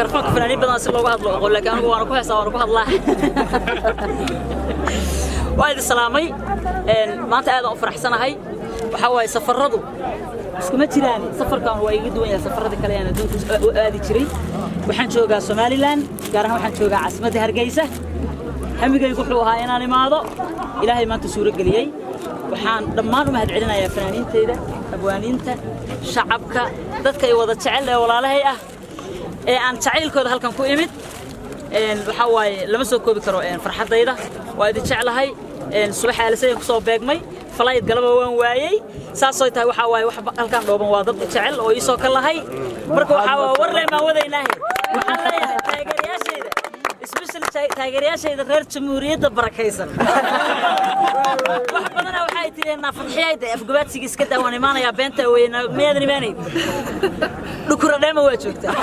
ميكروفون فنانين بدنا نصير لو هذا أقول لك أنا كويس وأنا كويس الله وايد السلامي ما أنت هذا أفرح سنة هاي وحواي سفر رضو بس كم تيراني سفر كان وايد وين سفر ذي كلينا دون هذه تري وحن شوقا سومالي لان قارها وحن شوقا عاصمة هرقيسة هم يقولوا هاي أنا ماذا إلهي ما تسورق لي وحان دمانو مهد علينا يا فنانين تيدا أبوانينتا شعبك dadka ay wada jecel ee walaalahay ah ee aan jacaylkooda halkan ku imid waxa waaye lama soo koobi karo farxadayda waa idin jecelahay subax aalasay ku soo beegmay falayd galaba waan waayay saasoo tahay waxa waaye wax halkan dhooban waa dad jecel oo ii soo kalahay marka waxa waa warlay ma wadaynahay waxaan leeyahay taageerayaashayda especially taageerayaashayda reer jamhuuriyadda barakaysan wax badan waxay tireen farxiyayda afgabaadsiga iska daawaan imaanaya beenta weeyna meedan imaanay dhukura dheema waa joogtaa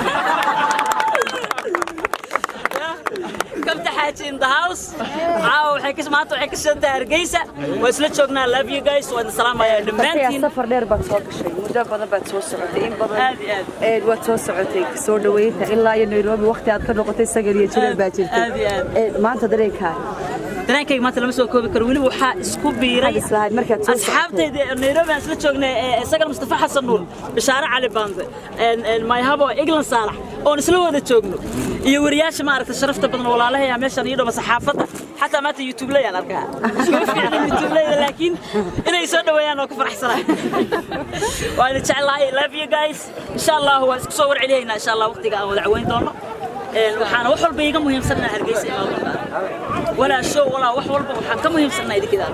كم تحاجي in the house waxay ka maanta waxay ka shantaa Hargeysa waa isla joognaa love you guys waa salaam ayaa dhamaantiin safar dheer baad soo gashay muddo badan baad soo socotay in badan waad soo socotay soo dhaweynta ilaa iyo Nairobi waqti aad ka noqotay sagal iyo jiray baa jirtay maanta dareenkayga maanta lama soo koobi karo wali waxa isku biiray asxaabtayda Nairobi aan isla joognay sagal Mustafa Xasan Nuur Bishaare Cali Bande my habo Eglan Saalax oo isla wada joogno iyo wariyaasha ma aragtay sharafta badan walaalahay meeshan iyo dhama saxaafada حتى ما يوتيوب لي أنا أركها يوتيوب لي لكن إنه يسوي ويانا وكفر حسنا وأنا إن شاء الله I love you guys إن شاء الله هو صور علينا إن شاء الله وقتك أو دعوين دونا وحنا وحول بيجا مهم سنة هرجيس ولا شو ولا وحول وحنا كم مهم سنة إذا كذا